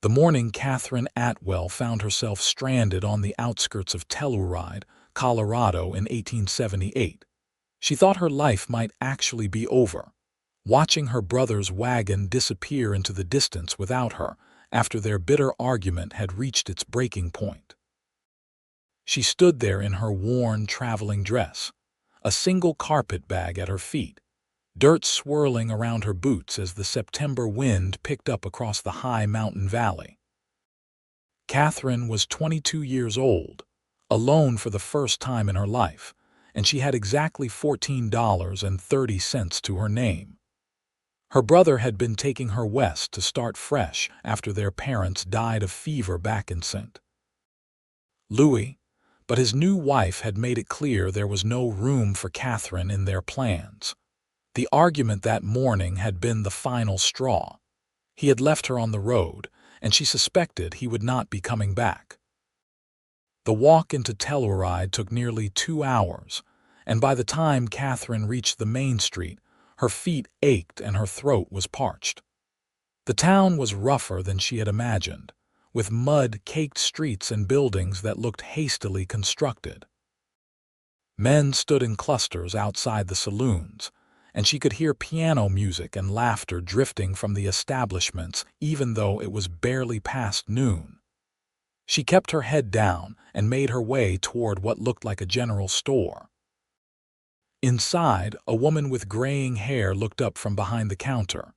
The morning Katherine Atwell found herself stranded on the outskirts of Telluride, Colorado in 1878. She thought her life might actually be over, watching her brother's wagon disappear into the distance without her after their bitter argument had reached its breaking point. She stood there in her worn traveling dress, a single carpet bag at her feet, dirt swirling around her boots as the September wind picked up across the high mountain valley. Katherine was 22 years old, alone for the first time in her life, and she had exactly $14.30 to her name. Her brother had been taking her west to start fresh after their parents died of fever back in St. Louis, but his new wife had made it clear there was no room for Katherine in their plans. The argument that morning had been the final straw. He had left her on the road, and she suspected he would not be coming back. The walk into Telluride took nearly 2 hours, and by the time Katherine reached the main street, her feet ached and her throat was parched. The town was rougher than she had imagined, with mud-caked streets and buildings that looked hastily constructed. Men stood in clusters outside the saloons, and she could hear piano music and laughter drifting from the establishments even though it was barely past noon. She kept her head down and made her way toward what looked like a general store. Inside, a woman with graying hair looked up from behind the counter.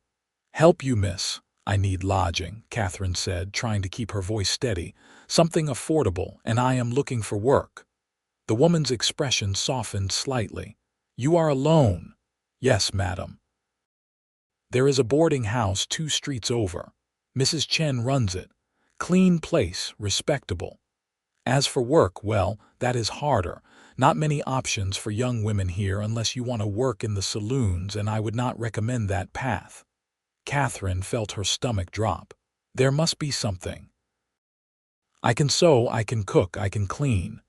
"Help you, miss. I need lodging," Katherine said, trying to keep her voice steady. "Something affordable, and I am looking for work." The woman's expression softened slightly. "You are alone?" "Yes, madam. There is a boarding house 2 streets over. Mrs. Chen runs it. Clean place, respectable. As for work, well, that is harder. Not many options for young women here unless you want to work in the saloons, and I would not recommend that path." Katherine felt her stomach drop. There must be something. "I can sew, I can cook, I can clean.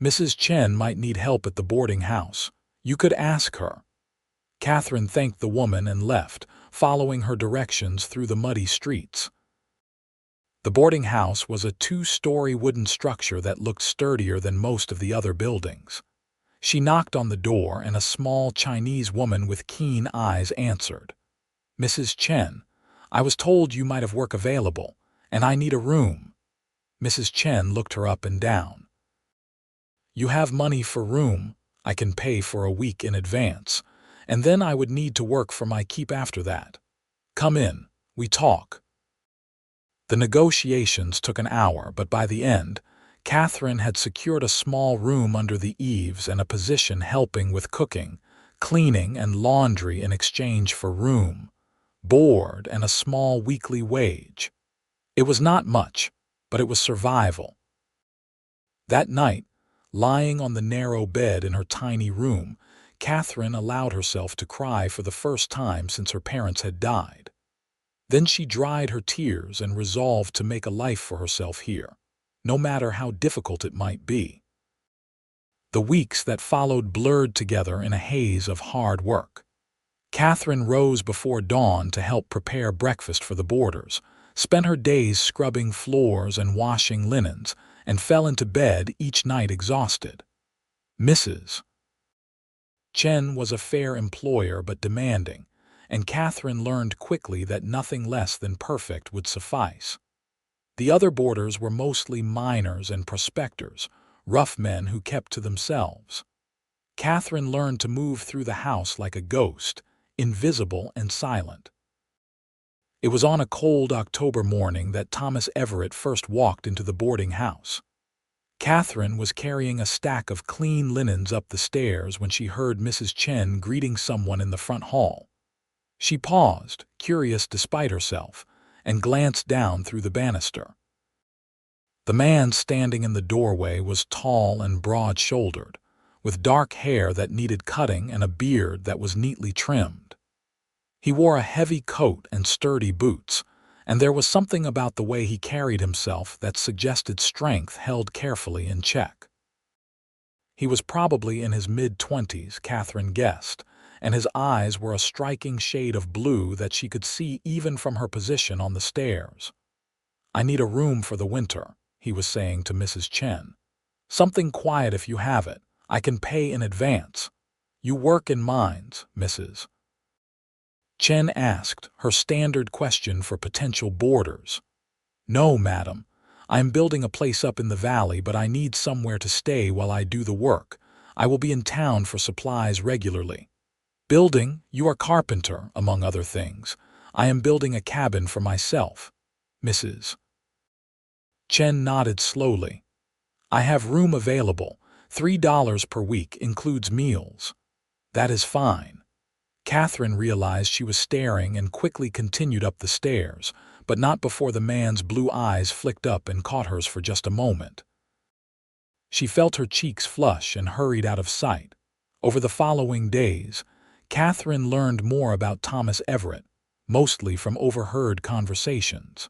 Mrs. Chen might need help at the boarding house. You could ask her." Katherine thanked the woman and left, following her directions through the muddy streets. The boarding house was a 2-story wooden structure that looked sturdier than most of the other buildings. She knocked on the door, and a small Chinese woman with keen eyes answered. "Mrs. Chen, I was told you might have work available, and I need a room." Mrs. Chen looked her up and down. "You have money for room? I can pay for a week in advance, and then I would need to work for my keep after that. Come in, we talk." The negotiations took an hour, but by the end, Katherine had secured a small room under the eaves and a position helping with cooking, cleaning, and laundry in exchange for room, board, and a small weekly wage. It was not much, but it was survival. That night, lying on the narrow bed in her tiny room, Katherine allowed herself to cry for the first time since her parents had died. Then she dried her tears and resolved to make a life for herself here, no matter how difficult it might be. The weeks that followed blurred together in a haze of hard work. Katherine rose before dawn to help prepare breakfast for the boarders, spent her days scrubbing floors and washing linens, and fell into bed each night exhausted. Mrs. Chen was a fair employer but demanding, and Katherine learned quickly that nothing less than perfect would suffice. The other boarders were mostly miners and prospectors, rough men who kept to themselves. Katherine learned to move through the house like a ghost, invisible and silent. It was on a cold October morning that Thomas Everett first walked into the boarding house. Katherine was carrying a stack of clean linens up the stairs when she heard Mrs. Chen greeting someone in the front hall. She paused, curious despite herself, and glanced down through the banister. The man standing in the doorway was tall and broad-shouldered, with dark hair that needed cutting and a beard that was neatly trimmed. He wore a heavy coat and sturdy boots, and there was something about the way he carried himself that suggested strength held carefully in check. He was probably in his mid-20s, Katherine guessed, and his eyes were a striking shade of blue that she could see even from her position on the stairs. I need a room for the winter, he was saying to Mrs. Chen. Something quiet if you have it. I can pay in advance. You work in mines, Mrs. Chen asked, her standard question for potential boarders. No, madam. I am building a place up in the valley, but I need somewhere to stay while I do the work. I will be in town for supplies regularly. Building, you are carpenter, among other things. I am building a cabin for myself. Mrs. Chen nodded slowly. I have room available. $3 per week includes meals. That is fine. Katherine realized she was staring and quickly continued up the stairs, but not before the man's blue eyes flicked up and caught hers for just a moment. She felt her cheeks flush and hurried out of sight. Over the following days, Katherine learned more about Thomas Everett, mostly from overheard conversations.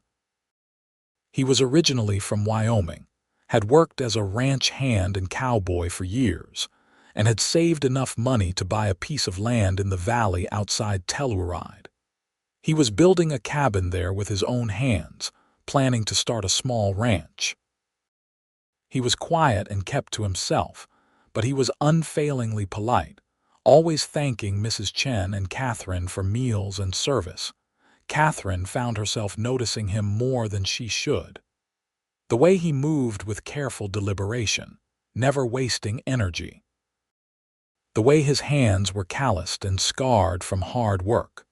He was originally from Wyoming, had worked as a ranch hand and cowboy for years, and had saved enough money to buy a piece of land in the valley outside Telluride. He was building a cabin there with his own hands, planning to start a small ranch. He was quiet and kept to himself, but he was unfailingly polite, always thanking Mrs. Chen and Katherine for meals and service. Katherine found herself noticing him more than she should. The way he moved with careful deliberation, never wasting energy. The way his hands were calloused and scarred from hard work.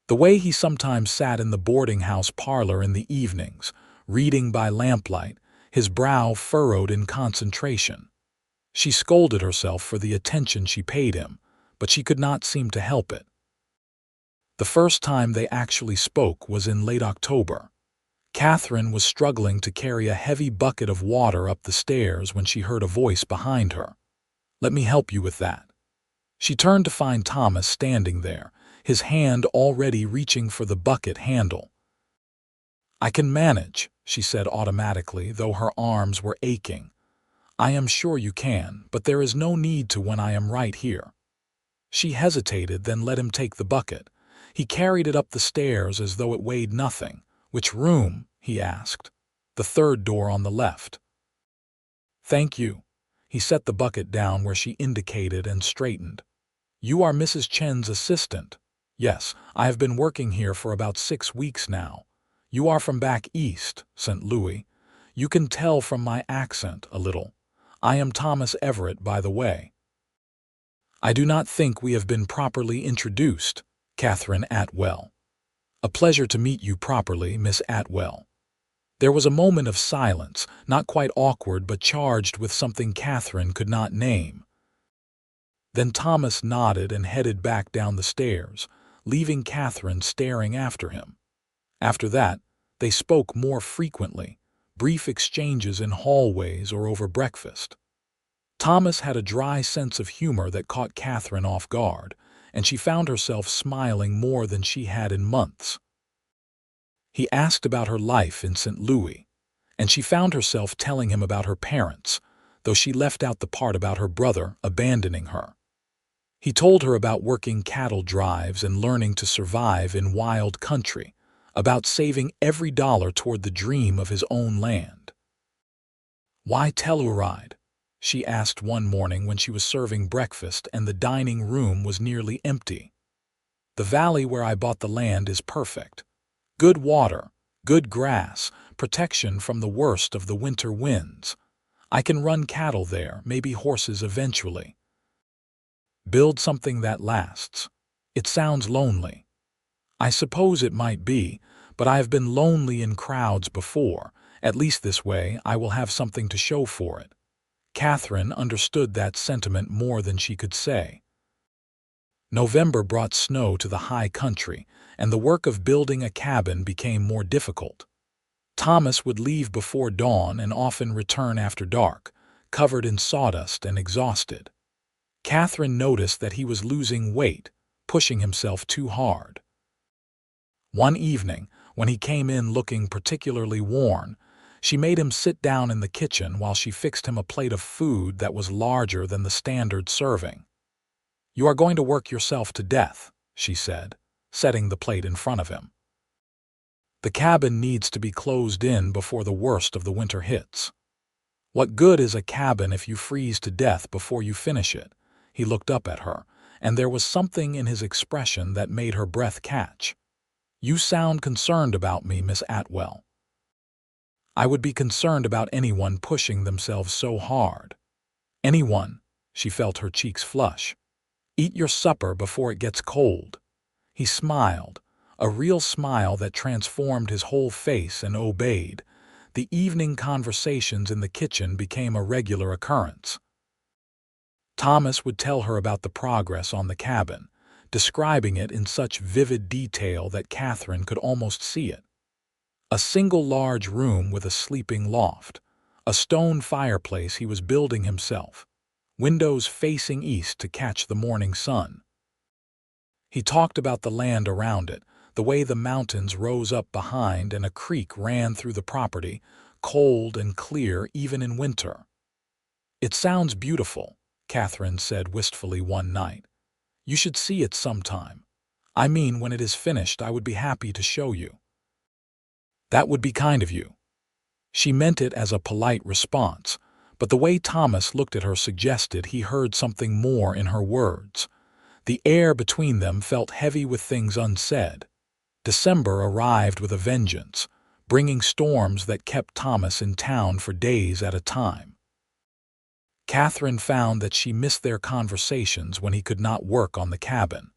The way he sometimes sat in the boarding house parlor in the evenings, reading by lamplight, his brow furrowed in concentration. She scolded herself for the attention she paid him, but she could not seem to help it. The first time they actually spoke was in late October. Katherine was struggling to carry a heavy bucket of water up the stairs when she heard a voice behind her. "Let me help you with that." She turned to find Thomas standing there, his hand already reaching for the bucket handle. "I can manage," she said automatically, though her arms were aching. "I am sure you can, but there is no need to when I am right here." She hesitated, then let him take the bucket. He carried it up the stairs as though it weighed nothing. "Which room?" he asked. "The third door on the left." "Thank you." He set the bucket down where she indicated and straightened. "You are Mrs. Chen's assistant?" "Yes, I have been working here for about 6 weeks now." "You are from back east, St. Louis. You can tell from my accent a little. I am Thomas Everett, by the way." "I do not think we have been properly introduced, Katherine Atwell." "A pleasure to meet you properly, Miss Atwell." There was a moment of silence, not quite awkward but charged with something Katherine could not name. Then Thomas nodded and headed back down the stairs, leaving Katherine staring after him. After that, they spoke more frequently, brief exchanges in hallways or over breakfast. Thomas had a dry sense of humor that caught Katherine off guard, and she found herself smiling more than she had in months. He asked about her life in St. Louis, and she found herself telling him about her parents, though she left out the part about her brother abandoning her. He told her about working cattle drives and learning to survive in wild country, about saving every dollar toward the dream of his own land. "Why Telluride?" she asked one morning when she was serving breakfast and the dining room was nearly empty. "The valley where I bought the land is perfect. Good water, good grass, protection from the worst of the winter winds. I can run cattle there, maybe horses eventually. Build something that lasts. It sounds lonely." "I suppose it might be, but I have been lonely in crowds before. At least this way I will have something to show for it." Katherine understood that sentiment more than she could say. November brought snow to the high country, and the work of building a cabin became more difficult. Thomas would leave before dawn and often return after dark, covered in sawdust and exhausted. Katherine noticed that he was losing weight, pushing himself too hard. One evening, when he came in looking particularly worn, she made him sit down in the kitchen while she fixed him a plate of food that was larger than the standard serving. "You are going to work yourself to death," she said, setting the plate in front of him. The cabin needs to be closed in before the worst of the winter hits. What good is a cabin if you freeze to death before you finish it? He looked up at her, and there was something in his expression that made her breath catch. You sound concerned about me, Miss Atwell. I would be concerned about anyone pushing themselves so hard. Anyone. She felt her cheeks flush. Eat your supper before it gets cold. He smiled, a real smile that transformed his whole face, and obeyed. The evening conversations in the kitchen became a regular occurrence. Thomas would tell her about the progress on the cabin, describing it in such vivid detail that Katherine could almost see it. A single large room with a sleeping loft, a stone fireplace he was building himself, windows facing east to catch the morning sun. He talked about the land around it, the way the mountains rose up behind and a creek ran through the property, cold and clear even in winter. It sounds beautiful, Katherine said wistfully one night. You should see it sometime. I mean, when it is finished, I would be happy to show you. That would be kind of you. She meant it as a polite response, but the way Thomas looked at her suggested he heard something more in her words. The air between them felt heavy with things unsaid. December arrived with a vengeance, bringing storms that kept Thomas in town for days at a time. Katherine found that she missed their conversations when he could not work on the cabin.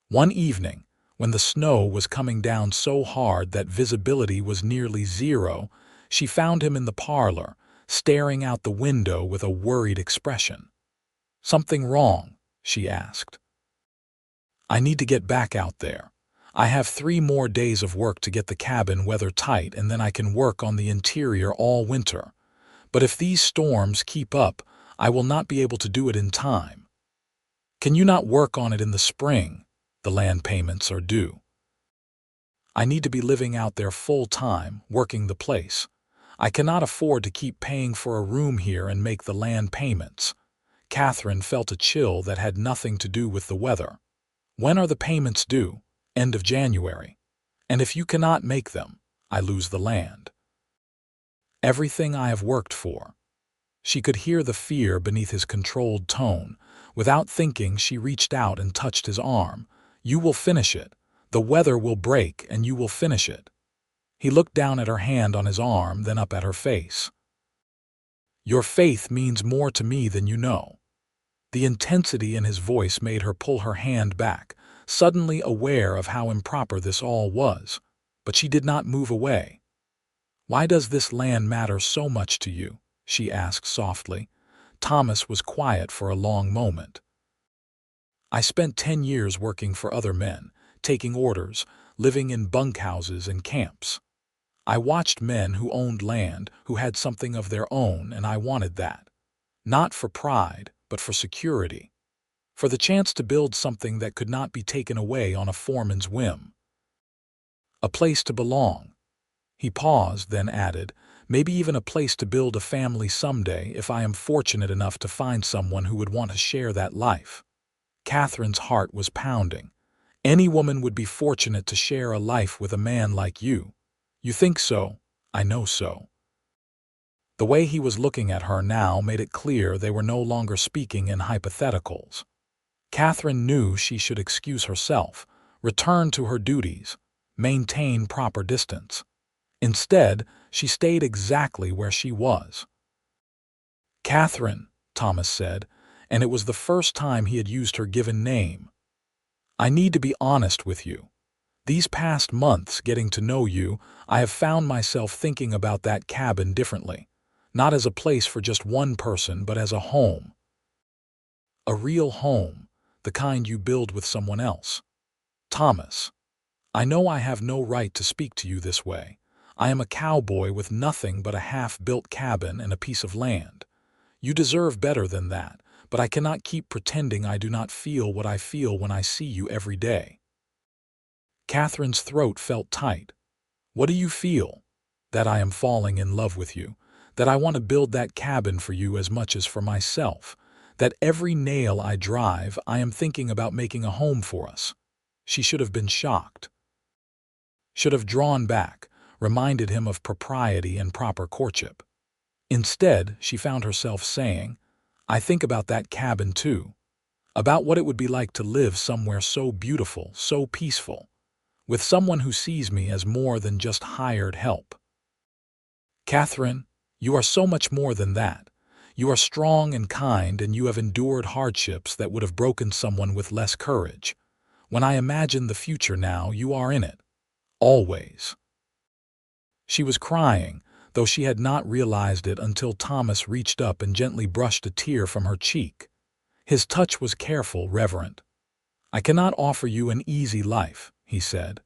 One evening, when the snow was coming down so hard that visibility was nearly zero, she found him in the parlor, staring out the window with a worried expression. "Something wrong?" she asked. "I need to get back out there. I have 3 more days of work to get the cabin weather-tight, and then I can work on the interior all winter. But if these storms keep up, I will not be able to do it in time. Can you not work on it in the spring? The land payments are due. I need to be living out there full-time, working the place. I cannot afford to keep paying for a room here and make the land payments." Katherine felt a chill that had nothing to do with the weather. "When are the payments due?" "End of January. And if you cannot make them, I lose the land. Everything I have worked for." She could hear the fear beneath his controlled tone. Without thinking, she reached out and touched his arm. "You will finish it. The weather will break and you will finish it." He looked down at her hand on his arm, then up at her face. "Your faith means more to me than you know." The intensity in his voice made her pull her hand back, suddenly aware of how improper this all was. But she did not move away. "Why does this land matter so much to you?" she asked softly. Thomas was quiet for a long moment. "I spent 10 years working for other men, taking orders, living in bunkhouses and camps. I watched men who owned land, who had something of their own, and I wanted that. Not for pride, but for security. For the chance to build something that could not be taken away on a foreman's whim. A place to belong." He paused, then added, "Maybe even a place to build a family someday if I am fortunate enough to find someone who would want to share that life." Katherine's heart was pounding. "Any woman would be fortunate to share a life with a man like you." "You think so?" "I know so." The way he was looking at her now made it clear they were no longer speaking in hypotheticals. Katherine knew she should excuse herself, return to her duties, maintain proper distance. Instead, she stayed exactly where she was. "Katherine," Thomas said, and it was the first time he had used her given name. "I need to be honest with you. These past months, getting to know you, I have found myself thinking about that cabin differently. Not as a place for just one person, but as a home. A real home, the kind you build with someone else. Thomas, I know I have no right to speak to you this way. I am a cowboy with nothing but a half-built cabin and a piece of land. You deserve better than that, but I cannot keep pretending I do not feel what I feel when I see you every day." Katherine's throat felt tight. "What do you feel?" "That I am falling in love with you. That I want to build that cabin for you as much as for myself. That every nail I drive, I am thinking about making a home for us." She should have been shocked. should have drawn back, reminded him of propriety and proper courtship. Instead, she found herself saying, "I think about that cabin too, about what it would be like to live somewhere so beautiful, so peaceful, with someone who sees me as more than just hired help." "Katherine, you are so much more than that. You are strong and kind, and you have endured hardships that would have broken someone with less courage. When I imagine the future now, you are in it. Always." She was crying, though she had not realized it until Thomas reached up and gently brushed a tear from her cheek. His touch was careful, reverent. "I cannot offer you an easy life," he said.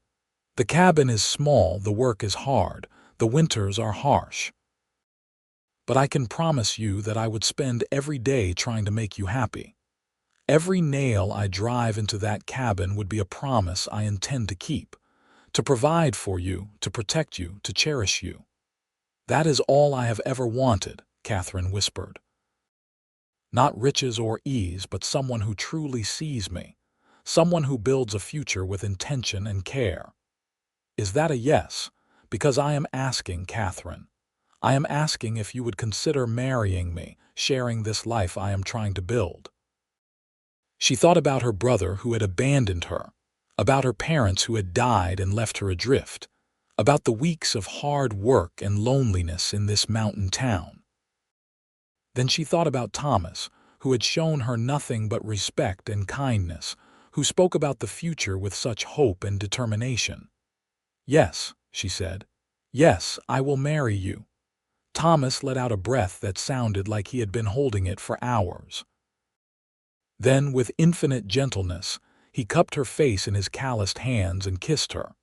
"The cabin is small, the work is hard, the winters are harsh. But I can promise you that I would spend every day trying to make you happy. Every nail I drive into that cabin would be a promise I intend to keep, to provide for you, to protect you, to cherish you." "That is all I have ever wanted," Katherine whispered. "Not riches or ease, but someone who truly sees me, someone who builds a future with intention and care." "Is that a yes? Because I am asking, Katherine. I am asking if you would consider marrying me, sharing this life I am trying to build." She thought about her brother who had abandoned her, about her parents who had died and left her adrift, about the weeks of hard work and loneliness in this mountain town. Then she thought about Thomas, who had shown her nothing but respect and kindness, who spoke about the future with such hope and determination. "Yes," she said. "Yes, I will marry you." Thomas let out a breath that sounded like he had been holding it for hours. Then, with infinite gentleness, he cupped her face in his calloused hands and kissed her.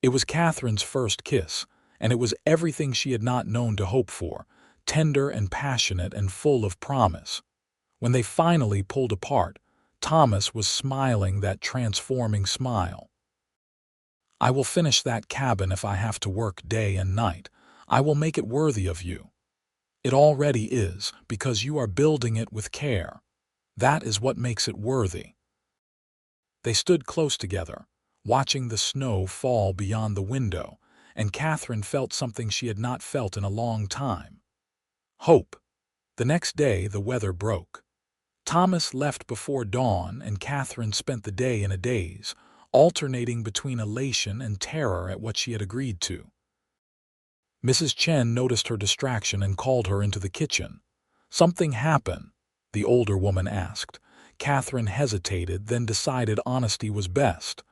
It was Katherine's first kiss, and it was everything she had not known to hope for, tender and passionate and full of promise. When they finally pulled apart, Thomas was smiling that transforming smile. "I will finish that cabin if I have to work day and night. I will make it worthy of you. It already is, because you are building it with care. That is what makes it worthy." They stood close together, watching the snow fall beyond the window, and Katherine felt something she had not felt in a long time. Hope. The next day the weather broke. Thomas left before dawn, and Katherine spent the day in a daze, alternating between elation and terror at what she had agreed to. Mrs. Chen noticed her distraction and called her into the kitchen. "Something happened?" the older woman asked. Katherine hesitated, then decided honesty was best.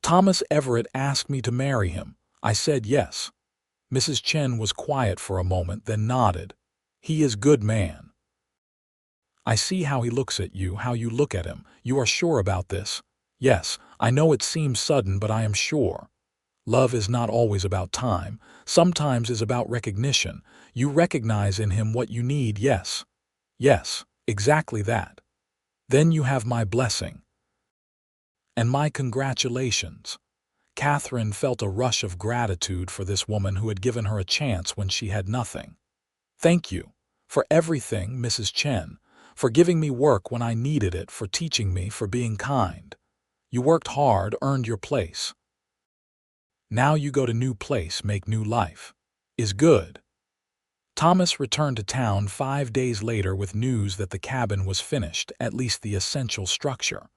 "Thomas Everett asked me to marry him. I said yes." Mrs. Chen was quiet for a moment, then nodded. "He is good man. I see how he looks at you, how you look at him. You are sure about this?" "Yes, I know it seems sudden, but I am sure. Love is not always about time. Sometimes is about recognition. You recognize in him what you need, yes." "Yes, exactly that." "Then you have my blessing." "And my congratulations." Katherine felt a rush of gratitude for this woman who had given her a chance when she had nothing. "Thank you. For everything, Mrs. Chen. For giving me work when I needed it, for teaching me, for being kind. You worked hard, earned your place. Now you go to new place, make new life. Is good." Thomas returned to town 5 days later with news that the cabin was finished, at least the essential structure.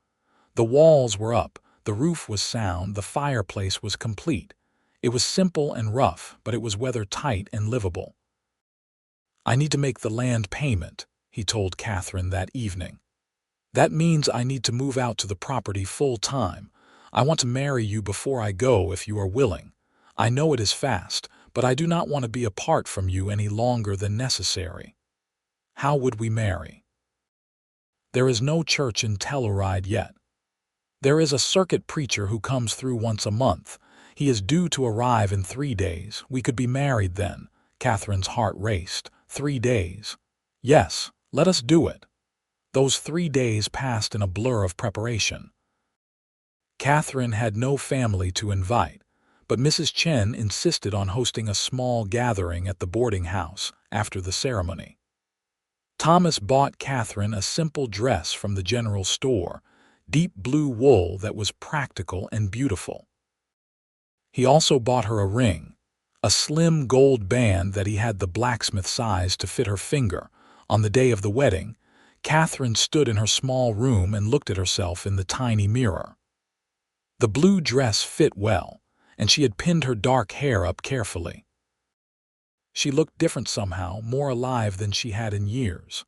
The walls were up, the roof was sound, the fireplace was complete. It was simple and rough, but it was weather-tight and livable. "I need to make the land payment," he told Katherine that evening. "That means I need to move out to the property full-time. I want to marry you before I go if you are willing. I know it is fast, but I do not want to be apart from you any longer than necessary." "How would we marry?" "There is no church in Telluride yet. There is a circuit preacher who comes through once a month. He is due to arrive in 3 days. We could be married then." Katherine's heart raced. 3 days. Yes, let us do it. Those 3 days passed in a blur of preparation. Katherine had no family to invite, but Mrs. Chen insisted on hosting a small gathering at the boarding house after the ceremony. Thomas bought Katherine a simple dress from the general store, deep blue wool that was practical and beautiful. He also bought her a ring, a slim gold band that he had the blacksmith size to fit her finger. On the day of the wedding, Katherine stood in her small room and looked at herself in the tiny mirror. The blue dress fit well, and she had pinned her dark hair up carefully. She looked different somehow, more alive than she had in years.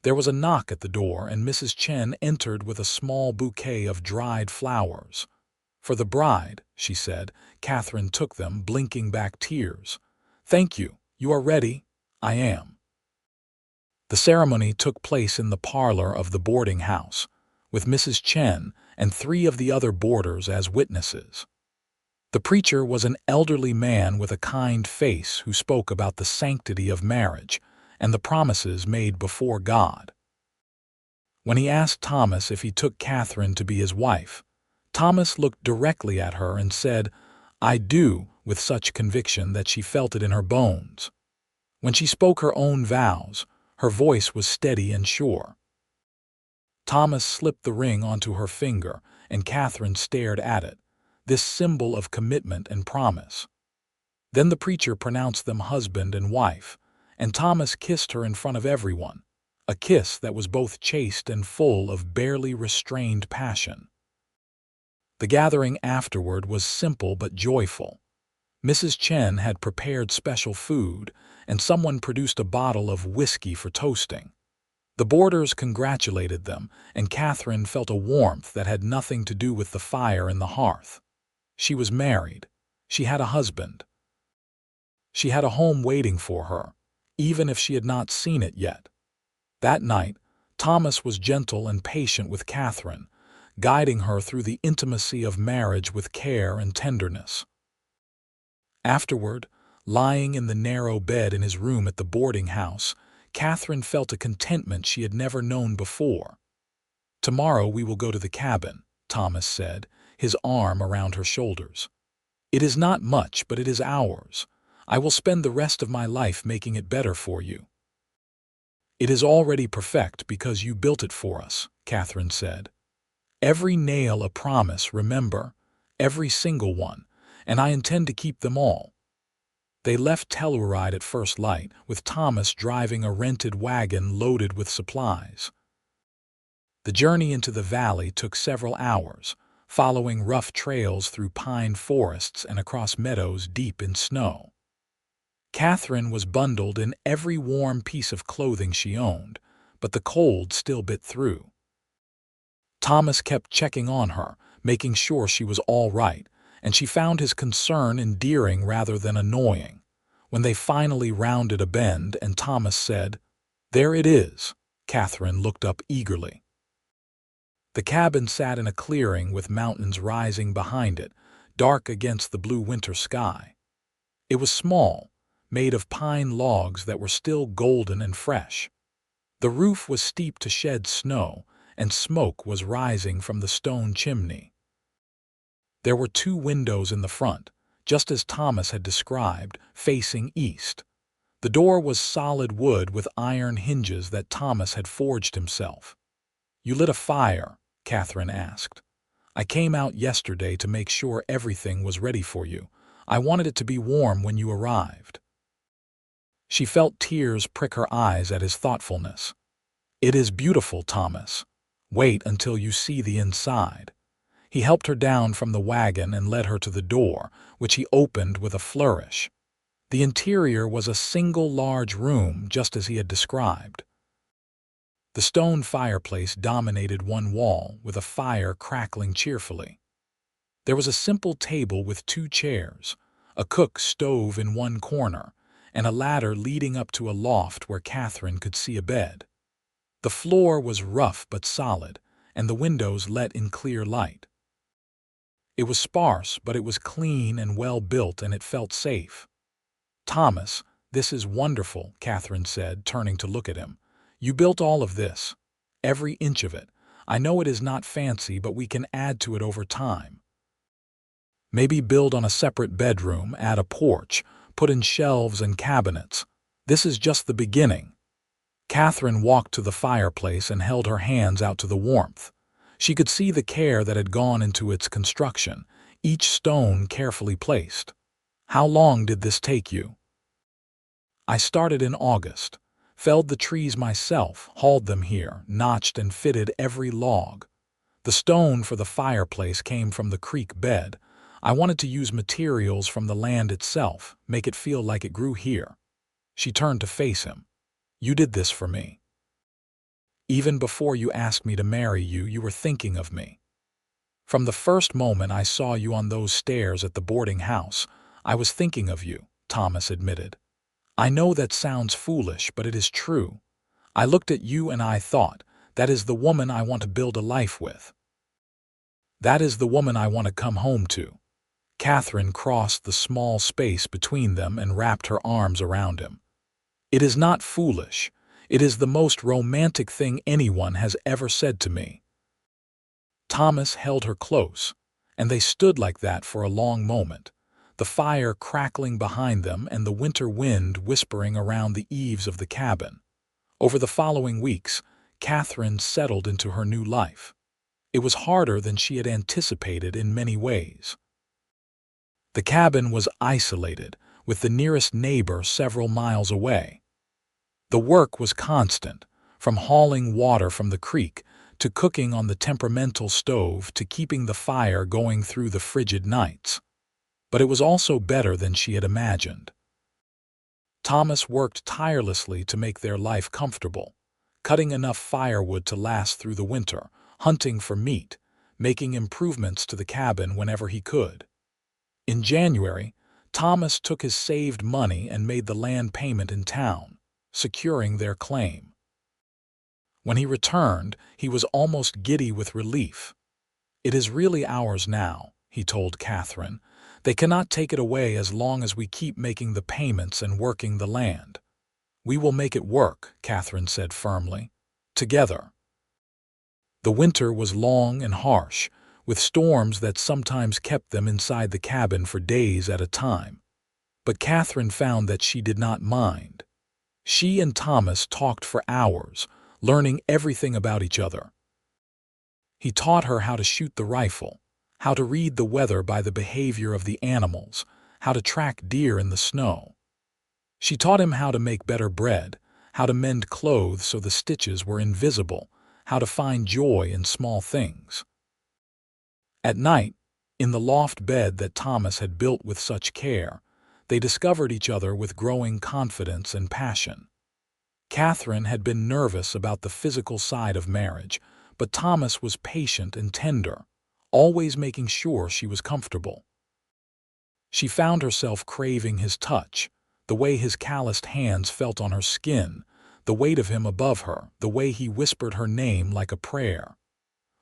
There was a knock at the door, and Mrs. Chen entered with a small bouquet of dried flowers. "For the bride," she said. Katherine took them, blinking back tears. "Thank you. You are ready?" "I am." The ceremony took place in the parlor of the boarding house, with Mrs. Chen and 3 of the other boarders as witnesses. The preacher was an elderly man with a kind face who spoke about the sanctity of marriage and the promises made before God. When he asked Thomas if he took Katherine to be his wife, Thomas looked directly at her and said, "I do," with such conviction that she felt it in her bones. When she spoke her own vows, her voice was steady and sure. Thomas slipped the ring onto her finger, and Katherine stared at it, this symbol of commitment and promise. Then the preacher pronounced them husband and wife, and Thomas kissed her in front of everyone, a kiss that was both chaste and full of barely restrained passion. The gathering afterward was simple but joyful. Mrs. Chen had prepared special food, and someone produced a bottle of whiskey for toasting. The boarders congratulated them, and Katherine felt a warmth that had nothing to do with the fire in the hearth. She was married. She had a husband. She had a home waiting for her, even if she had not seen it yet. That night, Thomas was gentle and patient with Katherine, guiding her through the intimacy of marriage with care and tenderness. Afterward, lying in the narrow bed in his room at the boarding house, Katherine felt a contentment she had never known before. "Tomorrow we will go to the cabin," Thomas said, his arm around her shoulders. "It is not much, but it is ours. I will spend the rest of my life making it better for you." "It is already perfect because you built it for us," Katherine said. "Every nail a promise, remember, every single one, and I intend to keep them all." They left Telluride at first light, with Thomas driving a rented wagon loaded with supplies. The journey into the valley took several hours, following rough trails through pine forests and across meadows deep in snow. Katherine was bundled in every warm piece of clothing she owned, but the cold still bit through. Thomas kept checking on her, making sure she was all right, and she found his concern endearing rather than annoying. When they finally rounded a bend and Thomas said, "There it is," Katherine looked up eagerly. The cabin sat in a clearing with mountains rising behind it, dark against the blue winter sky. It was small, made of pine logs that were still golden and fresh. The roof was steep to shed snow, and smoke was rising from the stone chimney. There were 2 windows in the front, just as Thomas had described, facing east. The door was solid wood with iron hinges that Thomas had forged himself. "You lit a fire?" Katherine asked. "I came out yesterday to make sure everything was ready for you. I wanted it to be warm when you arrived." She felt tears prick her eyes at his thoughtfulness. "It is beautiful, Thomas. Wait until you see the inside." He helped her down from the wagon and led her to the door, which he opened with a flourish. The interior was a single large room, just as he had described. The stone fireplace dominated one wall, with a fire crackling cheerfully. There was a simple table with 2 chairs, a cook stove in one corner, and a ladder leading up to a loft where Katherine could see a bed. The floor was rough but solid, and the windows let in clear light. It was sparse, but it was clean and well built, and it felt safe. "Thomas, this is wonderful," Katherine said, turning to look at him. "You built all of this, every inch of it. I know it is not fancy, but we can add to it over time. Maybe build on a separate bedroom, add a porch, put in shelves and cabinets. This is just the beginning." Katherine walked to the fireplace and held her hands out to the warmth. She could see the care that had gone into its construction, each stone carefully placed. "How long did this take you?" "I started in August. Felled the trees myself, hauled them here, notched and fitted every log. The stone for the fireplace came from the creek bed. I wanted to use materials from the land itself, make it feel like it grew here." She turned to face him. "You did this for me. Even before you asked me to marry you, you were thinking of me. From the first moment I saw you on those stairs at the boarding house, I was thinking of you," Thomas admitted. "I know that sounds foolish, but it is true. I looked at you and I thought, that is the woman I want to build a life with. That is the woman I want to come home to." Katherine crossed the small space between them and wrapped her arms around him. "It is not foolish. It is the most romantic thing anyone has ever said to me." Thomas held her close, and they stood like that for a long moment, the fire crackling behind them and the winter wind whispering around the eaves of the cabin. Over the following weeks, Katherine settled into her new life. It was harder than she had anticipated in many ways. The cabin was isolated, with the nearest neighbor several miles away. The work was constant, from hauling water from the creek to cooking on the temperamental stove to keeping the fire going through the frigid nights. But it was also better than she had imagined. Thomas worked tirelessly to make their life comfortable, cutting enough firewood to last through the winter, hunting for meat, making improvements to the cabin whenever he could. In January, Thomas took his saved money and made the land payment in town, securing their claim. When he returned, he was almost giddy with relief. "It is really ours now," he told Katherine. "They cannot take it away as long as we keep making the payments and working the land." "We will make it work," Katherine said firmly. "Together." The winter was long and harsh, with storms that sometimes kept them inside the cabin for days at a time. But Katherine found that she did not mind. She and Thomas talked for hours, learning everything about each other. He taught her how to shoot the rifle, how to read the weather by the behavior of the animals, how to track deer in the snow. She taught him how to make better bread, how to mend clothes so the stitches were invisible, how to find joy in small things. At night, in the loft bed that Thomas had built with such care, they discovered each other with growing confidence and passion. Katherine had been nervous about the physical side of marriage, but Thomas was patient and tender, always making sure she was comfortable. She found herself craving his touch, the way his calloused hands felt on her skin, the weight of him above her, the way he whispered her name like a prayer.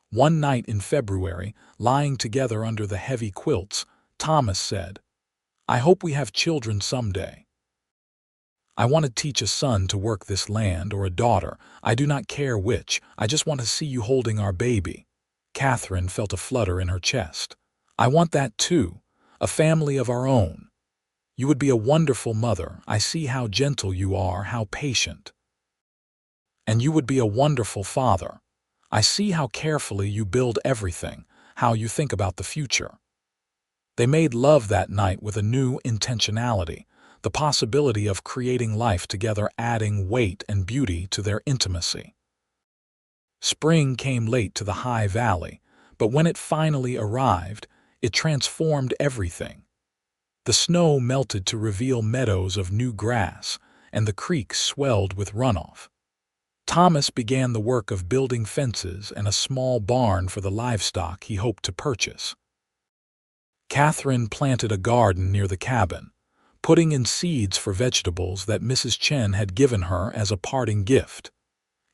One night in February, lying together under the heavy quilts, Thomas said, "I hope we have children someday. I want to teach a son to work this land or a daughter. I do not care which. I just want to see you holding our baby." Katherine felt a flutter in her chest. "I want that too, a family of our own. You would be a wonderful mother. I see how gentle you are, how patient. And you would be a wonderful father. I see how carefully you build everything, how you think about the future." They made love that night with a new intentionality, the possibility of creating life together adding weight and beauty to their intimacy. Spring came late to the High Valley, but when it finally arrived, it transformed everything. The snow melted to reveal meadows of new grass, and the creek swelled with runoff. Thomas began the work of building fences and a small barn for the livestock he hoped to purchase. Katherine planted a garden near the cabin, putting in seeds for vegetables that Mrs. Chen had given her as a parting gift.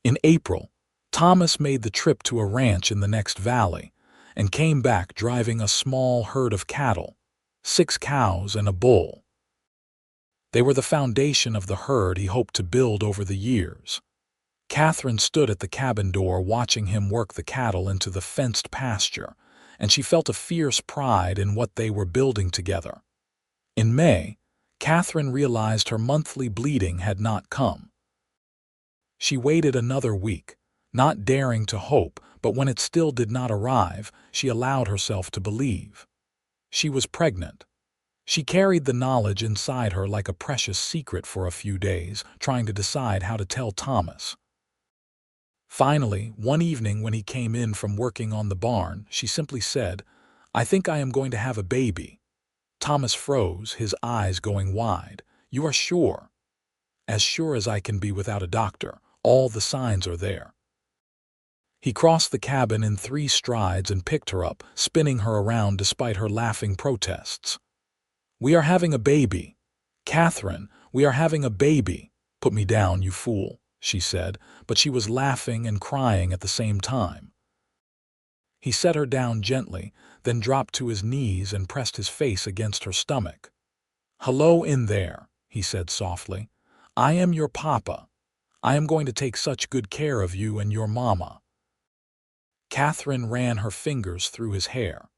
In April, Thomas made the trip to a ranch in the next valley and came back driving a small herd of cattle, 6 cows and a bull. They were the foundation of the herd he hoped to build over the years. Katherine stood at the cabin door watching him work the cattle into the fenced pasture, and she felt a fierce pride in what they were building together. In May, Katherine realized her monthly bleeding had not come. She waited another week, not daring to hope, but when it still did not arrive, she allowed herself to believe. She was pregnant. She carried the knowledge inside her like a precious secret for a few days, trying to decide how to tell Thomas. Finally, one evening when he came in from working on the barn, she simply said, "I think I am going to have a baby." Thomas froze, his eyes going wide. "You are sure?" "As sure as I can be without a doctor. All the signs are there." He crossed the cabin in 3 strides and picked her up, spinning her around despite her laughing protests. "We are having a baby. Katherine, we are having a baby." "Put me down, you fool," she said, but she was laughing and crying at the same time. He set her down gently, then dropped to his knees and pressed his face against her stomach. "Hello in there," he said softly. "I am your papa. I am going to take such good care of you and your mama." Katherine ran her fingers through his hair,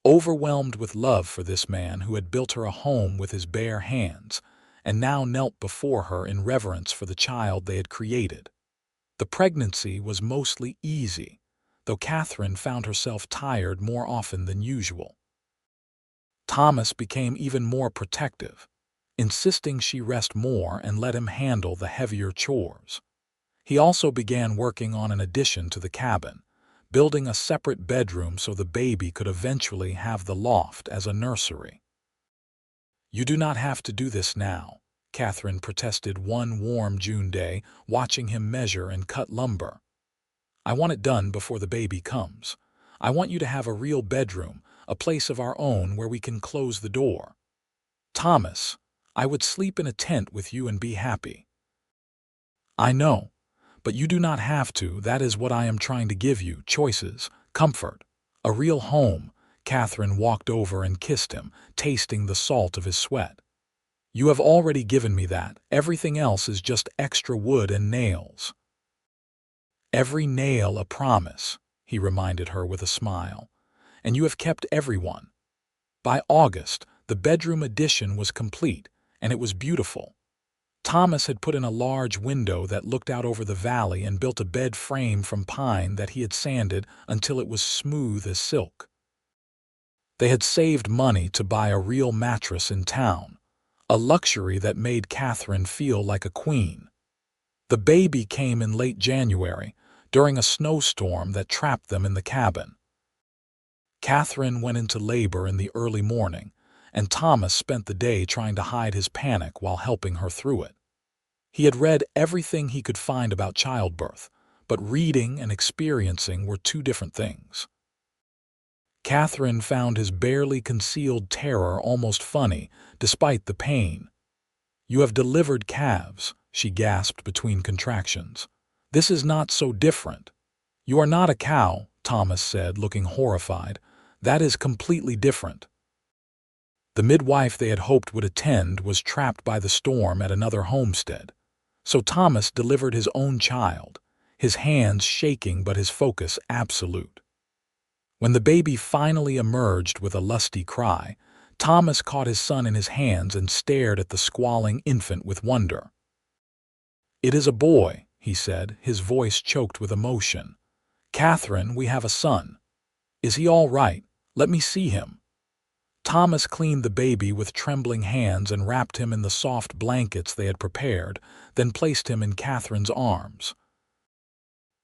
overwhelmed with love for this man who had built her a home with his bare hands, and now knelt before her in reverence for the child they had created. The pregnancy was mostly easy, though Katherine found herself tired more often than usual. Thomas became even more protective, insisting she rest more and let him handle the heavier chores. He also began working on an addition to the cabin, building a separate bedroom so the baby could eventually have the loft as a nursery. "You do not have to do this now," Katherine protested one warm June day, watching him measure and cut lumber. "I want it done before the baby comes. I want you to have a real bedroom, a place of our own where we can close the door." "Thomas, I would sleep in a tent with you and be happy." "I know, but you do not have to. That is what I am trying to give you: choices, comfort, a real home." Katherine walked over and kissed him, tasting the salt of his sweat. "You have already given me that. Everything else is just extra wood and nails." "Every nail a promise," he reminded her with a smile. "And you have kept everyone." By August, the bedroom addition was complete, and it was beautiful. Thomas had put in a large window that looked out over the valley and built a bed frame from pine that he had sanded until it was smooth as silk. They had saved money to buy a real mattress in town, a luxury that made Katherine feel like a queen. The baby came in late January, during a snowstorm that trapped them in the cabin. Katherine went into labor in the early morning, and Thomas spent the day trying to hide his panic while helping her through it. He had read everything he could find about childbirth, but reading and experiencing were 2 different things. Katherine found his barely concealed terror almost funny, despite the pain. "You have delivered calves," she gasped between contractions. "This is not so different." "You are not a cow," Thomas said, looking horrified. "That is completely different." The midwife they had hoped would attend was trapped by the storm at another homestead, so Thomas delivered his own child, his hands shaking but his focus absolute. When the baby finally emerged with a lusty cry, Thomas caught his son in his hands and stared at the squalling infant with wonder. "It is a boy," he said, his voice choked with emotion. "Katherine, we have a son. Is he all right? Let me see him." Thomas cleaned the baby with trembling hands and wrapped him in the soft blankets they had prepared, then placed him in Katherine's arms.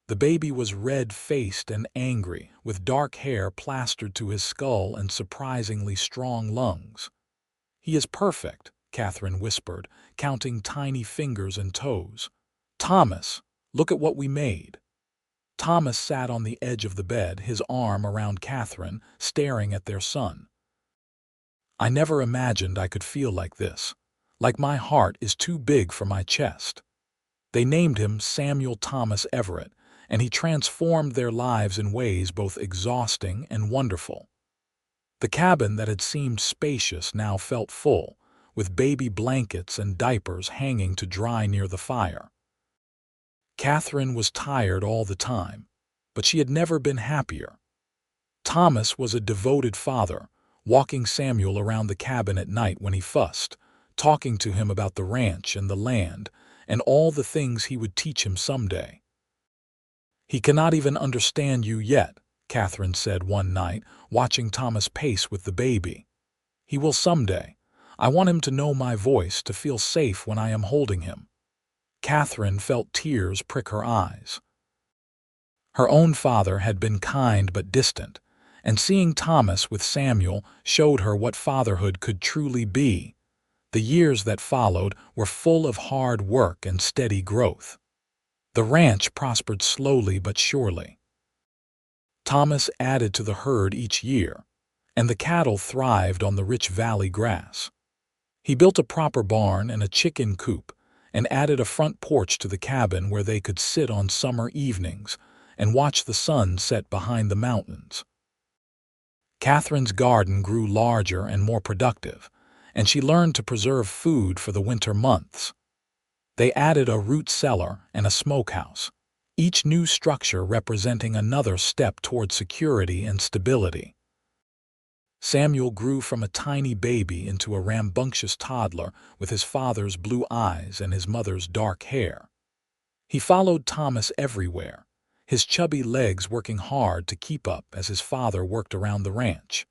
The baby was red-faced and angry, with dark hair plastered to his skull and surprisingly strong lungs. "He is perfect," Katherine whispered, counting tiny fingers and toes. "Thomas, look at what we made." Thomas sat on the edge of the bed, his arm around Katherine, staring at their son. "I never imagined I could feel like this, like my heart is too big for my chest." They named him Samuel Thomas Everett, and he transformed their lives in ways both exhausting and wonderful. The cabin that had seemed spacious now felt full, with baby blankets and diapers hanging to dry near the fire. Katherine was tired all the time, but she had never been happier. Thomas was a devoted father, walking Samuel around the cabin at night when he fussed, talking to him about the ranch and the land, and all the things he would teach him someday. "He cannot even understand you yet," Katherine said one night, watching Thomas pace with the baby. He will someday. I want him to know my voice, to feel safe when I am holding him." Katherine felt tears prick her eyes. Her own father had been kind but distant, and seeing Thomas with Samuel showed her what fatherhood could truly be. The years that followed were full of hard work and steady growth. The ranch prospered slowly but surely. Thomas added to the herd each year, and the cattle thrived on the rich valley grass. He built a proper barn and a chicken coop, and added a front porch to the cabin where they could sit on summer evenings and watch the sun set behind the mountains. Katherine's garden grew larger and more productive, and she learned to preserve food for the winter months. They added a root cellar and a smokehouse, each new structure representing another step toward security and stability. Samuel grew from a tiny baby into a rambunctious toddler with his father's blue eyes and his mother's dark hair. He followed Thomas everywhere, his chubby legs working hard to keep up as his father worked around the ranch.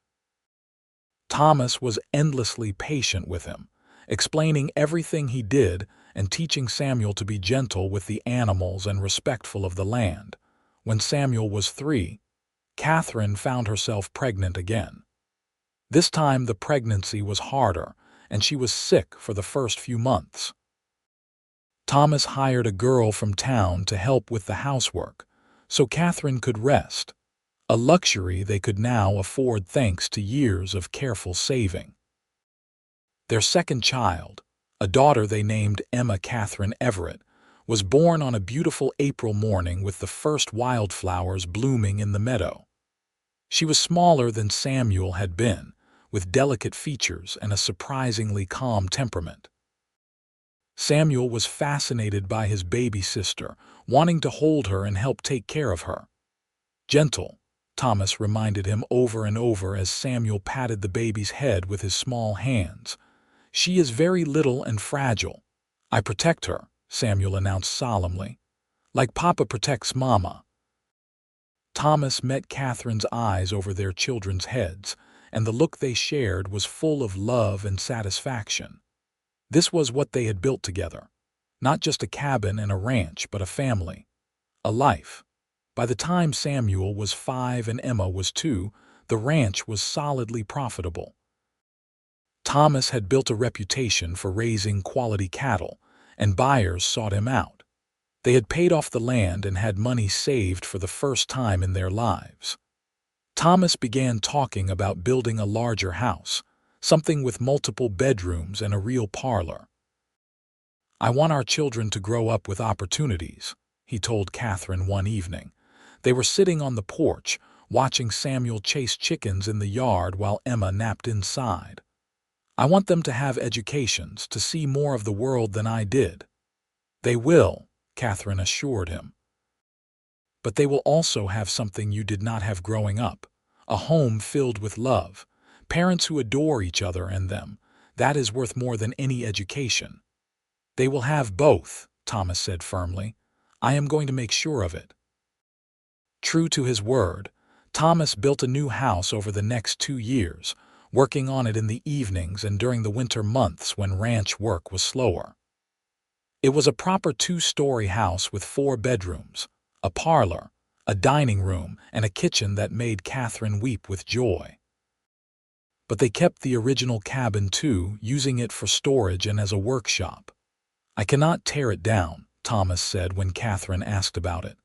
Thomas was endlessly patient with him, explaining everything he did and teaching Samuel to be gentle with the animals and respectful of the land. When Samuel was 3, Katherine found herself pregnant again. This time the pregnancy was harder, and she was sick for the first few months. Thomas hired a girl from town to help with the housework, so Katherine could rest, a luxury they could now afford thanks to years of careful saving. Their second child, a daughter they named Emma Katherine Everett, was born on a beautiful April morning with the first wildflowers blooming in the meadow. She was smaller than Samuel had been, with delicate features and a surprisingly calm temperament. Samuel was fascinated by his baby sister, wanting to hold her and help take care of her. "Gentle," Thomas reminded him over and over as Samuel patted the baby's head with his small hands. "She is very little and fragile. I protect her," Samuel announced solemnly, "like Papa protects Mama." Thomas met Katherine's eyes over their children's heads, and the look they shared was full of love and satisfaction. This was what they had built together, not just a cabin and a ranch, but a family, a life. By the time Samuel was 5 and Emma was 2, the ranch was solidly profitable. Thomas had built a reputation for raising quality cattle, and buyers sought him out. They had paid off the land and had money saved for the first time in their lives. Thomas began talking about building a larger house, something with multiple bedrooms and a real parlor. "I want our children to grow up with opportunities," he told Katherine one evening. They were sitting on the porch, watching Samuel chase chickens in the yard while Emma napped inside. "I want them to have educations, to see more of the world than I did." "They will," Katherine assured him. "But they will also have something you did not have growing up, a home filled with love, parents who adore each other and them. That is worth more than any education." "They will have both," Thomas said firmly. "I am going to make sure of it." True to his word, Thomas built a new house over the next 2 years, working on it in the evenings and during the winter months when ranch work was slower. It was a proper 2-story house with 4 bedrooms, a parlor, a dining room, and a kitchen that made Katherine weep with joy. But they kept the original cabin too, using it for storage and as a workshop. "I cannot tear it down," Thomas said when Katherine asked about it.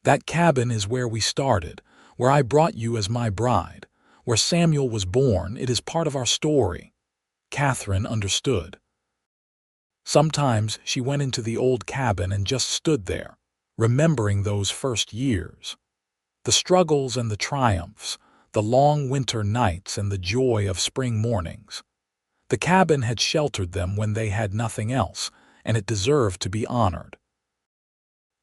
"That cabin is where we started, where I brought you as my bride, where Samuel was born. It is part of our story." Katherine understood. Sometimes she went into the old cabin and just stood there, remembering those first years. The struggles and the triumphs, the long winter nights and the joy of spring mornings. The cabin had sheltered them when they had nothing else, and it deserved to be honored.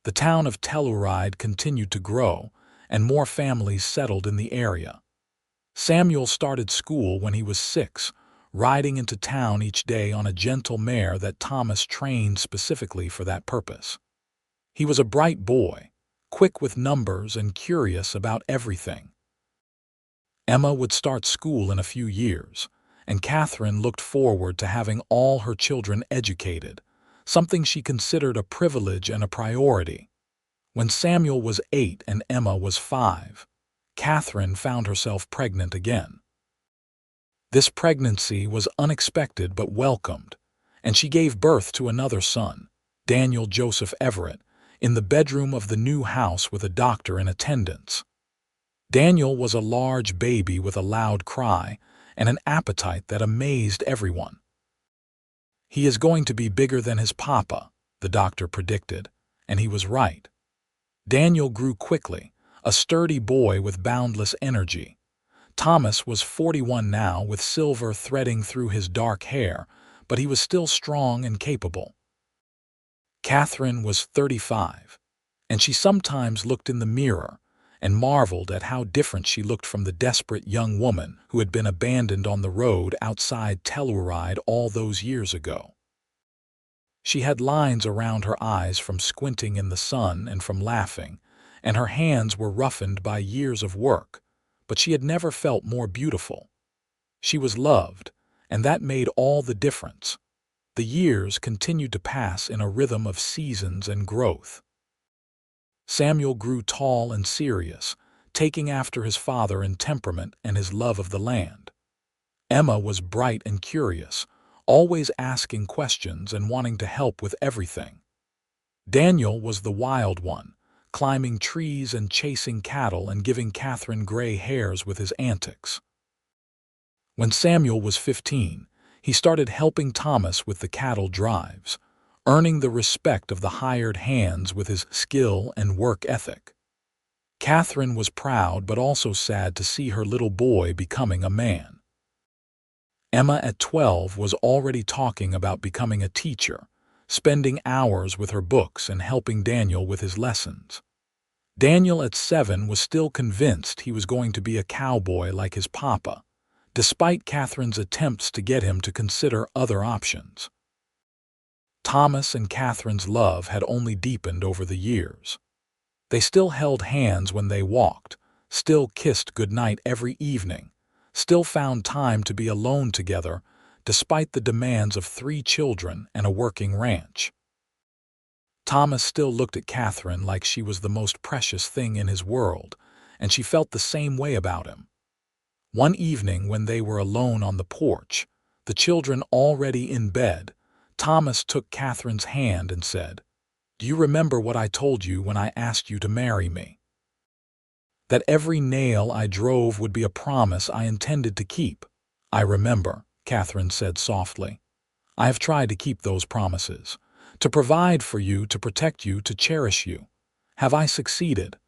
The town of Telluride continued to grow, and more families settled in the area. Samuel started school when he was 6, riding into town each day on a gentle mare that Thomas trained specifically for that purpose. He was a bright boy, quick with numbers and curious about everything. Emma would start school in a few years, and Katherine looked forward to having all her children educated, something she considered a privilege and a priority. When Samuel was 8 and Emma was 5, Katherine found herself pregnant again. This pregnancy was unexpected but welcomed, and she gave birth to another son, Daniel Joseph Everett, in the bedroom of the new house with a doctor in attendance. Daniel was a large baby with a loud cry and an appetite that amazed everyone. "He is going to be bigger than his papa," the doctor predicted, and he was right. Daniel grew quickly, a sturdy boy with boundless energy. Thomas was 41 now, with silver threading through his dark hair, but he was still strong and capable. Katherine was 35, and she sometimes looked in the mirror and marveled at how different she looked from the desperate young woman who had been abandoned on the road outside Telluride all those years ago. She had lines around her eyes from squinting in the sun and from laughing, and her hands were roughened by years of work, but she had never felt more beautiful. She was loved, and that made all the difference. The years continued to pass in a rhythm of seasons and growth. Samuel grew tall and serious, taking after his father in temperament and his love of the land. Emma was bright and curious, always asking questions and wanting to help with everything. Daniel was the wild one, climbing trees and chasing cattle and giving Katherine gray hairs with his antics. When Samuel was 15, he started helping Thomas with the cattle drives, earning the respect of the hired hands with his skill and work ethic. Katherine was proud but also sad to see her little boy becoming a man. Emma at 12 was already talking about becoming a teacher, spending hours with her books and helping Daniel with his lessons. Daniel at 7 was still convinced he was going to be a cowboy like his papa, despite Katherine's attempts to get him to consider other options. Thomas and Katherine's love had only deepened over the years. They still held hands when they walked, still kissed goodnight every evening, still found time to be alone together, despite the demands of 3 children and a working ranch. Thomas still looked at Katherine like she was the most precious thing in his world, and she felt the same way about him. One evening when they were alone on the porch, the children already in bed, Thomas took Katherine's hand and said, "Do you remember what I told you when I asked you to marry me? That every nail I drove would be a promise I intended to keep." "I remember," Katherine said softly. "I have tried to keep those promises, to provide for you, to protect you, to cherish you. Have I succeeded?"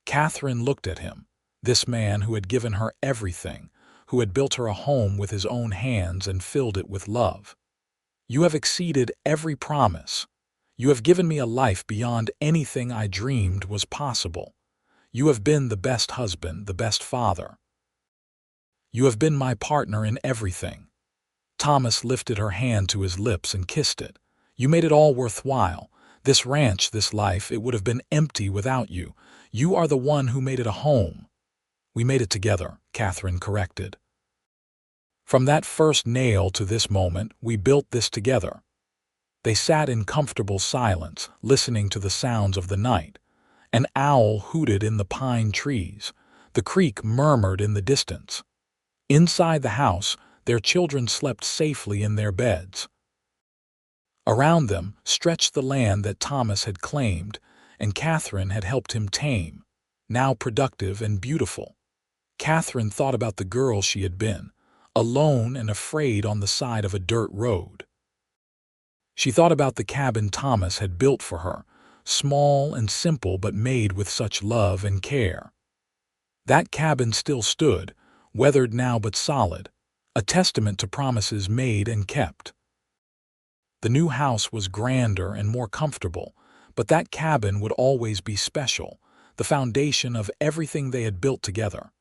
Katherine looked at him, this man who had given her everything, who had built her a home with his own hands and filled it with love. "You have exceeded every promise. You have given me a life beyond anything I dreamed was possible. You have been the best husband, the best father. You have been my partner in everything." Thomas lifted her hand to his lips and kissed it. "You made it all worthwhile. This ranch, this life, it would have been empty without you. You are the one who made it a home." "We made it together," Katherine corrected. "From that first nail to this moment, we built this together." They sat in comfortable silence, listening to the sounds of the night. An owl hooted in the pine trees. The creek murmured in the distance. Inside the house, their children slept safely in their beds. Around them stretched the land that Thomas had claimed and Katherine had helped him tame, now productive and beautiful. Katherine thought about the girl she had been, alone and afraid on the side of a dirt road. She thought about the cabin Thomas had built for her, small and simple but made with such love and care. That cabin still stood, weathered now but solid, a testament to promises made and kept. The new house was grander and more comfortable, but that cabin would always be special, the foundation of everything they had built together.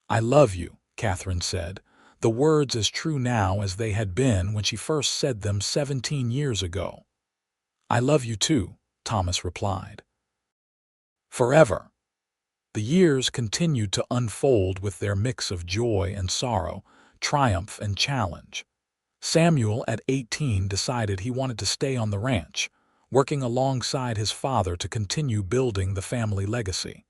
"I love you," Katherine said, the words as true now as they had been when she first said them 17 years ago. "I love you too," Thomas replied. Forever. The years continued to unfold with their mix of joy and sorrow, triumph, and challenge. Samuel, at 18, decided he wanted to stay on the ranch, working alongside his father to continue building the family legacy.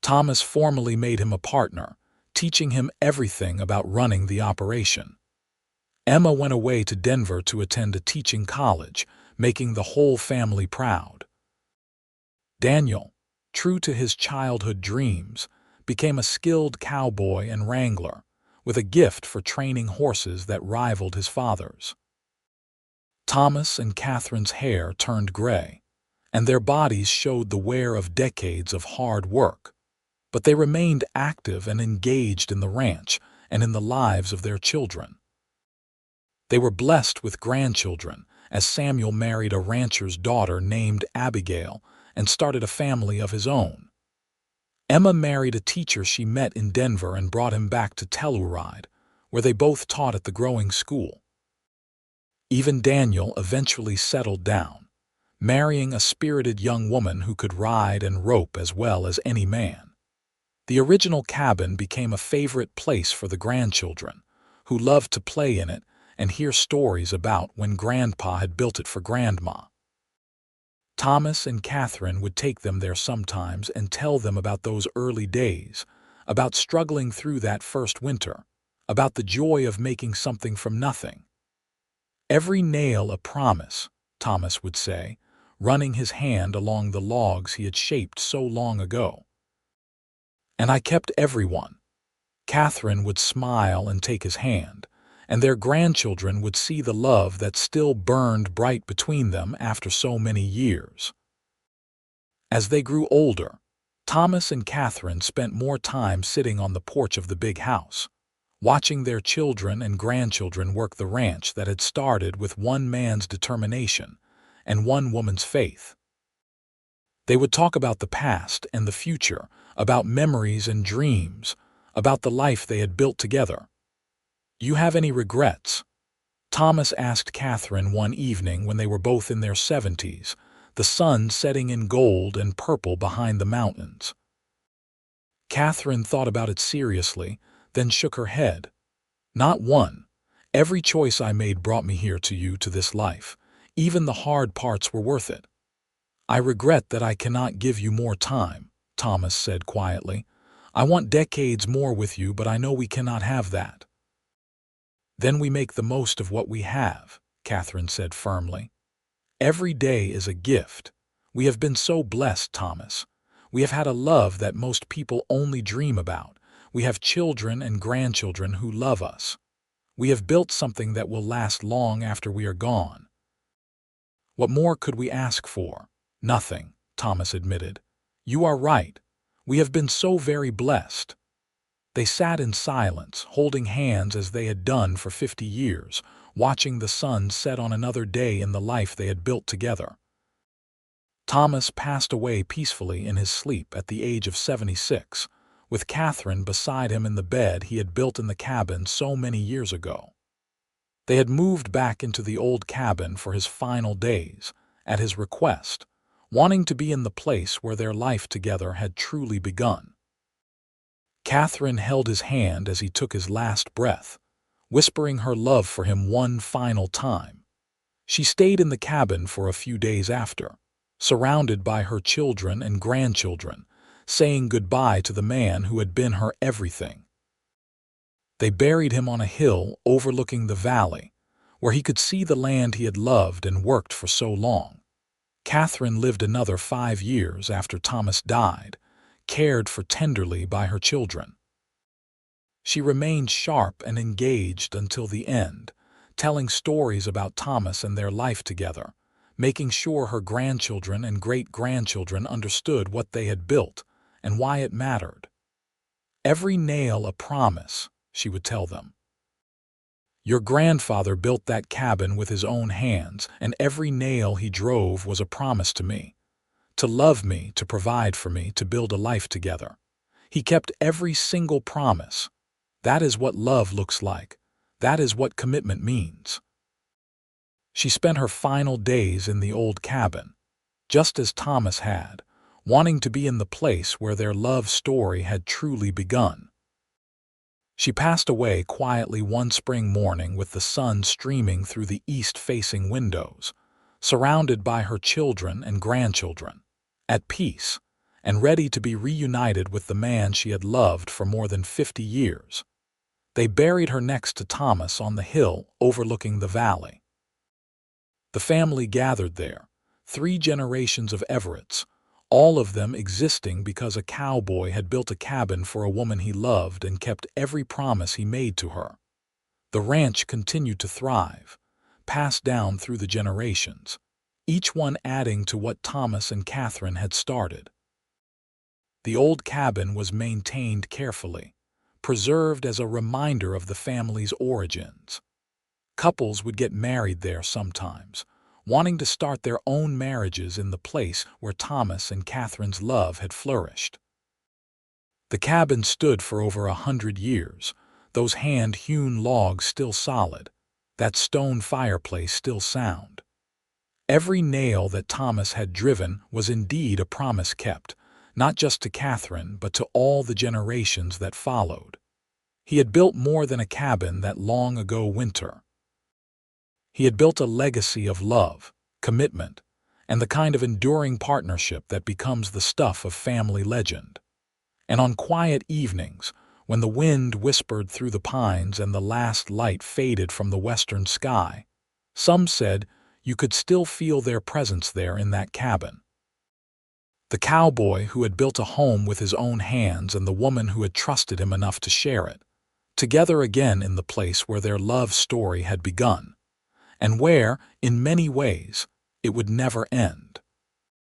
Thomas formally made him a partner, teaching him everything about running the operation. Emma went away to Denver to attend a teaching college, making the whole family proud. Daniel, true to his childhood dreams, became a skilled cowboy and wrangler, with a gift for training horses that rivaled his father's. Thomas and Katherine's hair turned gray, and their bodies showed the wear of decades of hard work, but they remained active and engaged in the ranch and in the lives of their children. They were blessed with grandchildren, as Samuel married a rancher's daughter named Abigail and started a family of his own. Emma married a teacher she met in Denver and brought him back to Telluride, where they both taught at the growing school. Even Daniel eventually settled down, marrying a spirited young woman who could ride and rope as well as any man. The original cabin became a favorite place for the grandchildren, who loved to play in it and hear stories about when Grandpa had built it for Grandma. Thomas and Katherine would take them there sometimes and tell them about those early days, about struggling through that first winter, about the joy of making something from nothing. "Every nail a promise," Thomas would say, running his hand along the logs he had shaped so long ago. "And I kept every one." Katherine would smile and take his hand, and their grandchildren would see the love that still burned bright between them after so many years. As they grew older, Thomas and Katherine spent more time sitting on the porch of the big house, watching their children and grandchildren work the ranch that had started with one man's determination and one woman's faith. They would talk about the past and the future, about memories and dreams, about the life they had built together. "You have any regrets?" Thomas asked Katherine one evening when they were both in their 70s, the sun setting in gold and purple behind the mountains. Katherine thought about it seriously, then shook her head. "Not one. Every choice I made brought me here to you, to this life. Even the hard parts were worth it." "I regret that I cannot give you more time," Thomas said quietly. "I want decades more with you, but I know we cannot have that." "Then we make the most of what we have," Katherine said firmly. "Every day is a gift. We have been so blessed, Thomas. We have had a love that most people only dream about. We have children and grandchildren who love us. We have built something that will last long after we are gone." "What more could we ask for?" "Nothing," Thomas admitted. "You are right. We have been so very blessed." They sat in silence, holding hands as they had done for 50 years, watching the sun set on another day in the life they had built together. Thomas passed away peacefully in his sleep at the age of 76, with Katherine beside him in the bed he had built in the cabin so many years ago. They had moved back into the old cabin for his final days, at his request, wanting to be in the place where their life together had truly begun. Katherine held his hand as he took his last breath, whispering her love for him one final time. She stayed in the cabin for a few days after, surrounded by her children and grandchildren, saying goodbye to the man who had been her everything. They buried him on a hill overlooking the valley, where he could see the land he had loved and worked for so long. Katherine lived another 5 years after Thomas died, cared for tenderly by her children. She remained sharp and engaged until the end, telling stories about Thomas and their life together, making sure her grandchildren and great-grandchildren understood what they had built and why it mattered. "Every nail a promise," she would tell them. "Your grandfather built that cabin with his own hands, and every nail he drove was a promise to me. To love me, to provide for me, to build a life together. He kept every single promise. That is what love looks like. That is what commitment means." She spent her final days in the old cabin, just as Thomas had, wanting to be in the place where their love story had truly begun. She passed away quietly one spring morning with the sun streaming through the east-facing windows, surrounded by her children and grandchildren, at peace, and ready to be reunited with the man she had loved for more than 50 years. They buried her next to Thomas on the hill overlooking the valley. The family gathered there, 3 generations of Everetts, all of them existing because a cowboy had built a cabin for a woman he loved and kept every promise he made to her. The ranch continued to thrive, passed down through the generations, each one adding to what Thomas and Katherine had started. The old cabin was maintained carefully, preserved as a reminder of the family's origins. Couples would get married there sometimes, wanting to start their own marriages in the place where Thomas and Katherine's love had flourished. The cabin stood for over 100 years, those hand-hewn logs still solid, that stone fireplace still sound. Every nail that Thomas had driven was indeed a promise kept, not just to Katherine but to all the generations that followed. He had built more than a cabin that long ago winter. He had built a legacy of love, commitment, and the kind of enduring partnership that becomes the stuff of family legend. And on quiet evenings, when the wind whispered through the pines and the last light faded from the western sky, some said you could still feel their presence there in that cabin. The cowboy who had built a home with his own hands and the woman who had trusted him enough to share it, together again in the place where their love story had begun, and where, in many ways, it would never end.